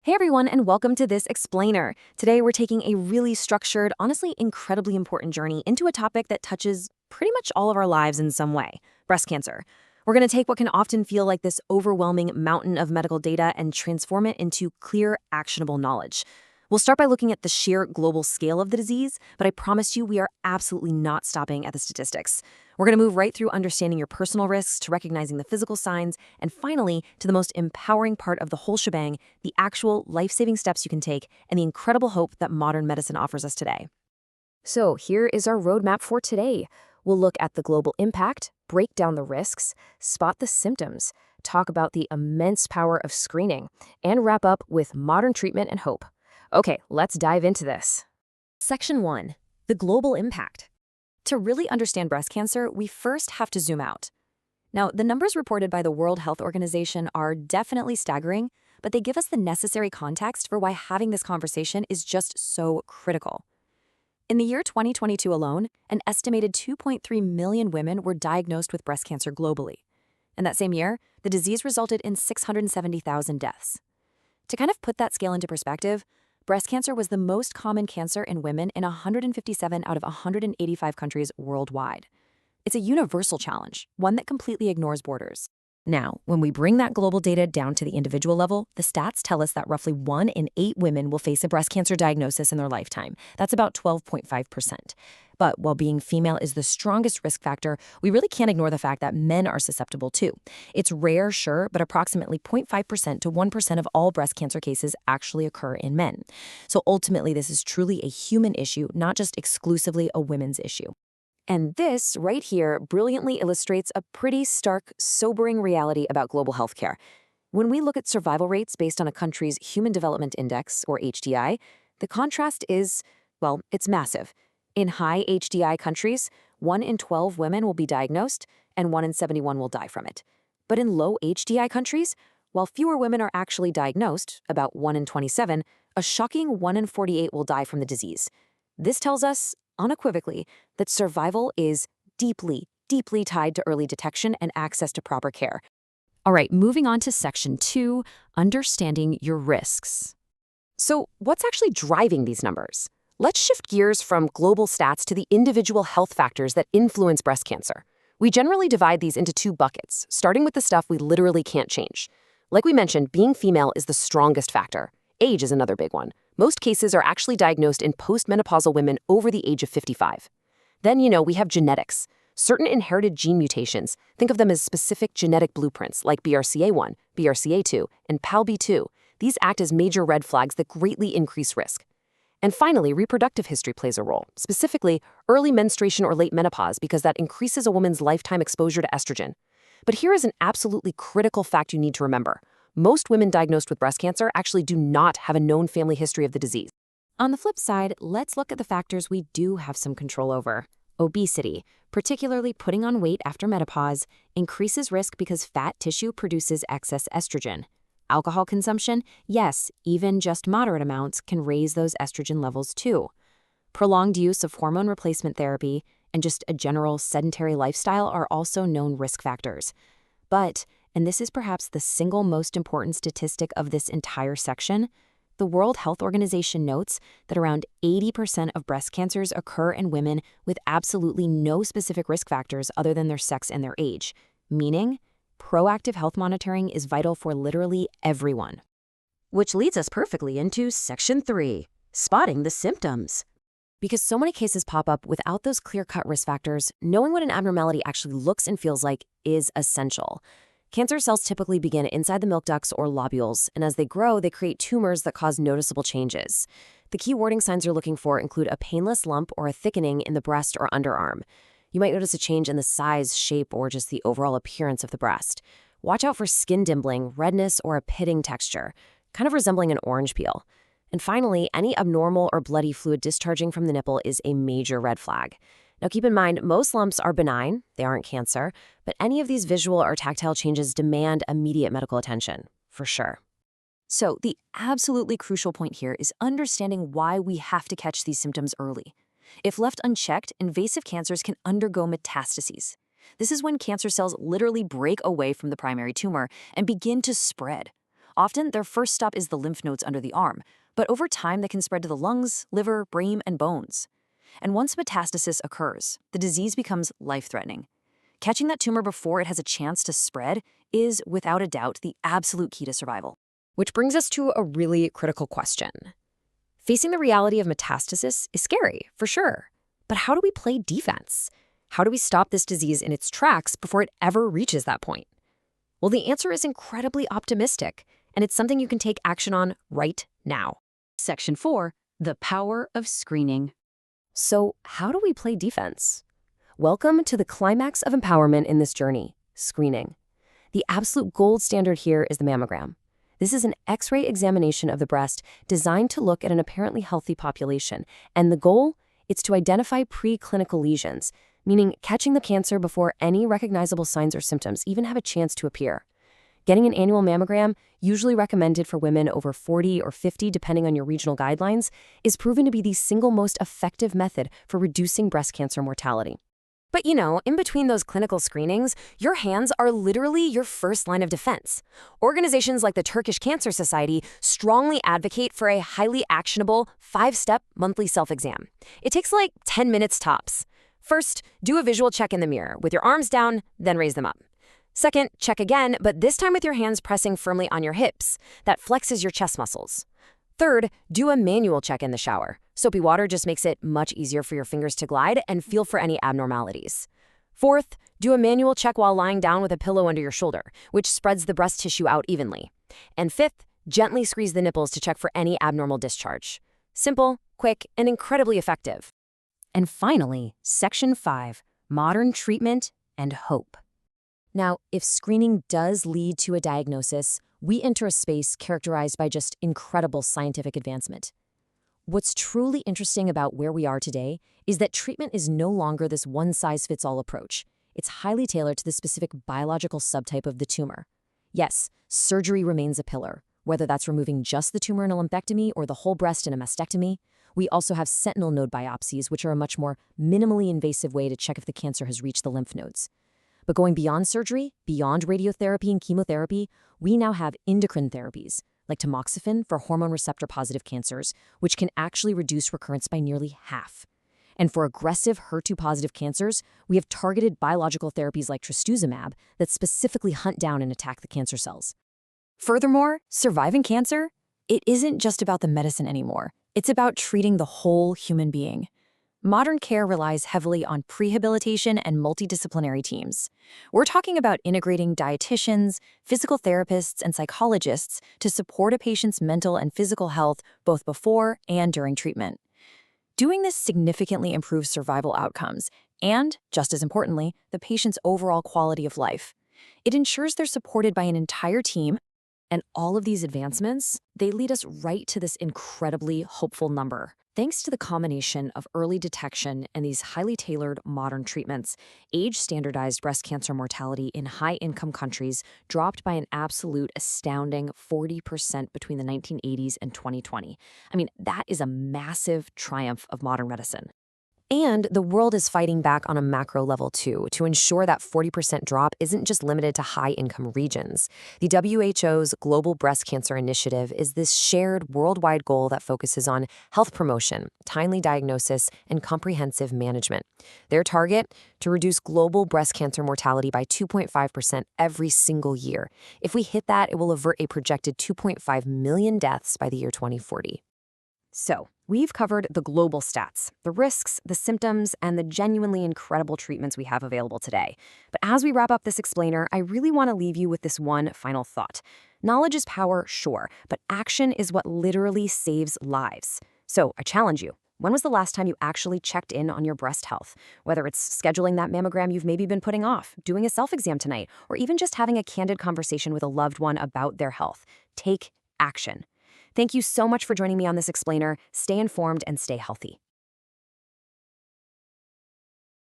Hey everyone, and welcome to this explainer. Today we're taking a really structured, honestly incredibly important journey into a topic that touches pretty much all of our lives in some way: breast cancer. We're going to take what can often feel like this overwhelming mountain of medical data and transform it into clear, actionable knowledge. We'll start by looking at the sheer global scale of the disease, but I promise you we are absolutely not stopping at the statistics. We're going to move right through understanding your personal risks to recognizing the physical signs, and finally, to the most empowering part of the whole shebang: the actual life-saving steps you can take and the incredible hope that modern medicine offers us today. So here is our roadmap for today. We'll look at the global impact, break down the risks, spot the symptoms, talk about the immense power of screening, and wrap up with modern treatment and hope. Okay, let's dive into this. Section 1. The global impact. To really understand breast cancer, we first have to zoom out. Now, the numbers reported by the World Health Organization are definitely staggering, but they give us the necessary context for why having this conversation is just so critical. In the year 2022 alone, an estimated 2.3 million women were diagnosed with breast cancer globally. In that same year, the disease resulted in 670,000 deaths. To kind of put that scale into perspective, breast cancer was the most common cancer in women in 157 out of 185 countries worldwide. It's a universal challenge, one that completely ignores borders. Now, when we bring that global data down to the individual level, the stats tell us that roughly 1 in 8 women will face a breast cancer diagnosis in their lifetime. That's about 12.5%. But while being female is the strongest risk factor, we really can't ignore the fact that men are susceptible too. It's rare, sure, but approximately 0.5% to 1% of all breast cancer cases actually occur in men. So ultimately, this is truly a human issue, not just exclusively a women's issue. And this, right here, brilliantly illustrates a pretty stark, sobering reality about global healthcare. When we look at survival rates based on a country's Human Development Index, or HDI, the contrast is, well, it's massive. In high HDI countries, 1 in 12 women will be diagnosed, and 1 in 71 will die from it. But in low HDI countries, while fewer women are actually diagnosed, about 1 in 27, a shocking 1 in 48 will die from the disease. This tells us, unequivocally, that survival is deeply, deeply tied to early detection and access to proper care. All right, moving on to Section 2, understanding your risks. So what's actually driving these numbers? Let's shift gears from global stats to the individual health factors that influence breast cancer. We generally divide these into 2 buckets, starting with the stuff we literally can't change. Like we mentioned, being female is the strongest factor. Age is another big one. Most cases are actually diagnosed in postmenopausal women over the age of 55. Then, we have genetics. Certain inherited gene mutations, think of them as specific genetic blueprints like BRCA1, BRCA2, and PALB2. These act as major red flags that greatly increase risk. And finally, reproductive history plays a role, specifically early menstruation or late menopause, because that increases a woman's lifetime exposure to estrogen. But here is an absolutely critical fact you need to remember. Most women diagnosed with breast cancer actually do not have a known family history of the disease. On the flip side, let's look at the factors we do have some control over. Obesity, particularly putting on weight after menopause, increases risk because fat tissue produces excess estrogen. Alcohol consumption, yes, even just moderate amounts can raise those estrogen levels too. Prolonged use of hormone replacement therapy and just a general sedentary lifestyle are also known risk factors. But, and this is perhaps the single most important statistic of this entire section, the World Health Organization notes that around 80% of breast cancers occur in women with absolutely no specific risk factors other than their sex and their age, meaning proactive health monitoring is vital for literally everyone. Which leads us perfectly into Section 3, spotting the symptoms. Because so many cases pop up without those clear-cut risk factors, knowing what an abnormality actually looks and feels like is essential. Cancer cells typically begin inside the milk ducts or lobules, and as they grow, they create tumors that cause noticeable changes. The key warning signs you're looking for include a painless lump or a thickening in the breast or underarm. You might notice a change in the size, shape, or just the overall appearance of the breast. Watch out for skin dimpling, redness, or a pitting texture, kind of resembling an orange peel. And finally, any abnormal or bloody fluid discharging from the nipple is a major red flag. Now keep in mind, most lumps are benign, they aren't cancer, but any of these visual or tactile changes demand immediate medical attention, for sure. So the absolutely crucial point here is understanding why we have to catch these symptoms early. If left unchecked, invasive cancers can undergo metastases. This is when cancer cells literally break away from the primary tumor and begin to spread. Often, their first stop is the lymph nodes under the arm, but over time, they can spread to the lungs, liver, brain, and bones. And once metastasis occurs, the disease becomes life-threatening. Catching that tumor before it has a chance to spread is, without a doubt, the absolute key to survival. Which brings us to a really critical question. Facing the reality of metastasis is scary, for sure. But how do we play defense? How do we stop this disease in its tracks before it ever reaches that point? Well, the answer is incredibly optimistic, and it's something you can take action on right now. Section 4, the power of screening. So, how do we play defense? Welcome to the climax of empowerment in this journey, screening. The absolute gold standard here is the mammogram. This is an X-ray examination of the breast designed to look at an apparently healthy population, and the goal is to identify preclinical lesions, meaning catching the cancer before any recognizable signs or symptoms even have a chance to appear. Getting an annual mammogram, usually recommended for women over 40 or 50 depending on your regional guidelines, is proven to be the single most effective method for reducing breast cancer mortality. But in between those clinical screenings, your hands are literally your first line of defense. Organizations like the Turkish Cancer Society strongly advocate for a highly actionable 5-step monthly self-exam. It takes like 10 minutes tops. First, do a visual check in the mirror with your arms down, then raise them up. Second, check again, but this time with your hands pressing firmly on your hips. That flexes your chest muscles. Third, do a manual check in the shower. Soapy water just makes it much easier for your fingers to glide and feel for any abnormalities. Fourth, do a manual check while lying down with a pillow under your shoulder, which spreads the breast tissue out evenly. And fifth, gently squeeze the nipples to check for any abnormal discharge. Simple, quick, and incredibly effective. And finally, Section 5, modern treatment and hope. Now, if screening does lead to a diagnosis, we enter a space characterized by just incredible scientific advancement. What's truly interesting about where we are today is that treatment is no longer this one-size-fits-all approach. It's highly tailored to the specific biological subtype of the tumor. Yes, surgery remains a pillar, whether that's removing just the tumor in a lumpectomy or the whole breast in a mastectomy. We also have sentinel node biopsies, which are a much more minimally invasive way to check if the cancer has reached the lymph nodes. But going beyond surgery, beyond radiotherapy and chemotherapy, we now have endocrine therapies, like tamoxifen for hormone receptor-positive cancers, which can actually reduce recurrence by nearly half. And for aggressive HER2-positive cancers, we have targeted biological therapies like trastuzumab that specifically hunt down and attack the cancer cells. Furthermore, surviving cancer, it isn't just about the medicine anymore. It's about treating the whole human being. Modern care relies heavily on prehabilitation and multidisciplinary teams. We're talking about integrating dietitians, physical therapists, and psychologists to support a patient's mental and physical health both before and during treatment. Doing this significantly improves survival outcomes and, just as importantly, the patient's overall quality of life. It ensures they're supported by an entire team, and all of these advancements, they lead us right to this incredibly hopeful number. Thanks to the combination of early detection and these highly tailored modern treatments, age-standardized breast cancer mortality in high-income countries dropped by an absolute astounding 40% between the 1980s and 2020. I mean, that is a massive triumph of modern medicine. And the world is fighting back on a macro level, too, to ensure that 40% drop isn't just limited to high-income regions. The WHO's Global Breast Cancer Initiative is this shared worldwide goal that focuses on health promotion, timely diagnosis, and comprehensive management. Their target? To reduce global breast cancer mortality by 2.5% every single year. If we hit that, it will avert a projected 2.5 million deaths by the year 2040. So, we've covered the global stats, the risks, the symptoms, and the genuinely incredible treatments we have available today. But as we wrap up this explainer, I really want to leave you with this one final thought. Knowledge is power, sure, but action is what literally saves lives. So, I challenge you. When was the last time you actually checked in on your breast health? Whether it's scheduling that mammogram you've maybe been putting off, doing a self-exam tonight, or even just having a candid conversation with a loved one about their health. Take action. Thank you so much for joining me on this explainer. Stay informed and stay healthy.